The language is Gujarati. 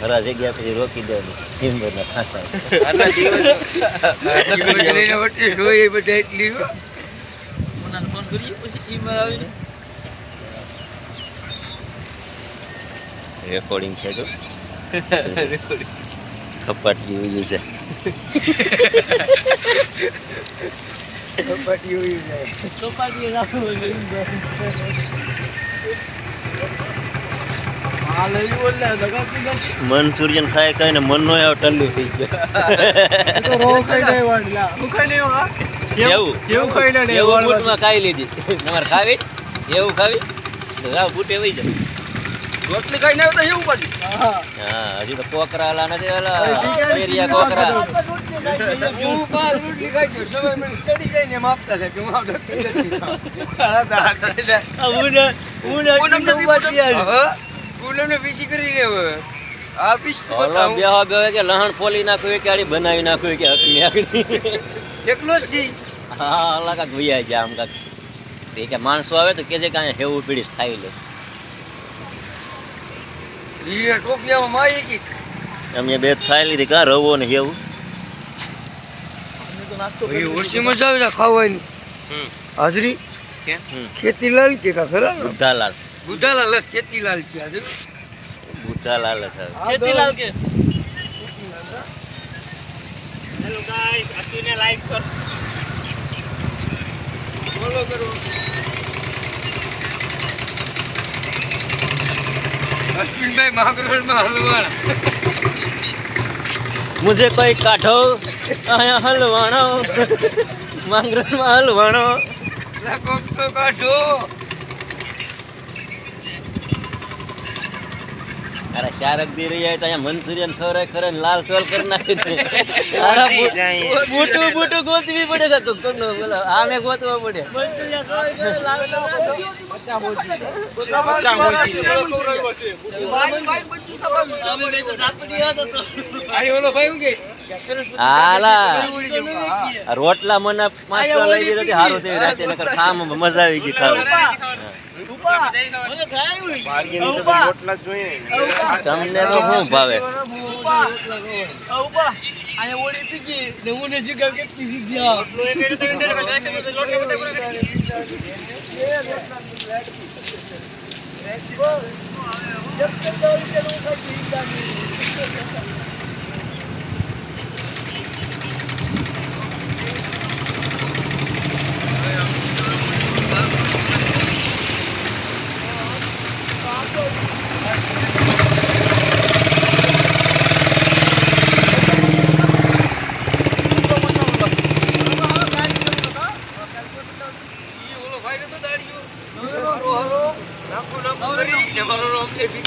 ખરા જગ્યા પછી રોકી દેવાનું હિંમતના ખાસા આના દિવસ કરીને વચ્ચે જોઈ બધા એટલી મને ફોન કરીએ પછી ઈમેલ આવીને રેકોર્ડિંગ છે જો કપાટી ઉયું છે કપાટી હોય જાય ચોપાટી રાખવું આ લઈ બોલે લગાતી મંચુરિયન ખાય ખાય ને મનનો આવ ટલ્લું થઈ ગયો તો રો ખાઈ જાય વાડલા હું ખાઈ લેવો હા કેવું કેવું ખાઈ લે એવું બૂટમાં ખાઈ લીધી તમારે ખાવી એવું ખાવી રાવ બૂટે વઈ જાય રોટલી ખાઈને આવ્યો તો એવું પાછું હા હજી તો કોકરા આલા નથી આલા પેરિયા કોકરા હું પાર રોટલી ખાઈ ગયો સવારે મને સડી જાય ને એમ આપતા છે કે હું આવડે પૂનમ ને પીસી કરી લે હવે આ પીસ ઓલો બેહો બેહો કે લહણ ફોલી નાખ્યું કે આડી બનાવી નાખ્યું કે હકની આગળી એકલો જ છી હા અલગ કાક વૈયા ગયા આમ કાક એ કે માણસો આવે તો કે જે કાંઈ હેવું પીડીશ ખાઈ લે ઈ ટોપિયામાં મારી ગઈ અમે બે ખાઈ લીધી કાં રવો ને હેવું એ ઓછી મજા આવે ખાવાની હાજરી ખેતીલાલ કે કા ખરા બુદ્ધાલાલ બુધાલાલ ખેતીલાલ છે આજે બુદ્ધાલાલ છે ખેતીલાલ કે હેલો ગાઈસ અશ્વિને લાઈક કર ફોલો કરો અશ્વિનભાઈ માંગરોળમાં હલવાણા મુझे कोई काठो आया हलवाणो માંગરોળમાં હલવાણો કોક તો કાઢો અરે શારક દી રહ્યા તો અહીંયા મંચુરિયન ખવરાય ખરે લાલ ચોલ કરી નાખી દે બૂટું બૂટું ગોતવી પડે કે તું કોનો બોલો આને ગોતવા પડે મંચુરિયન ખાઈ ગયો લાવ આઈ ઓલો ભાઈ હું કે હાલા આ રોટલા મને 500 લઈ દીધા હતી હારું થઈ રાતે નકર ખાવામાં મજા આવી ગઈ ખાવા તમને તો શું ભાવે નાખો નાખો કરી ને મારો અમને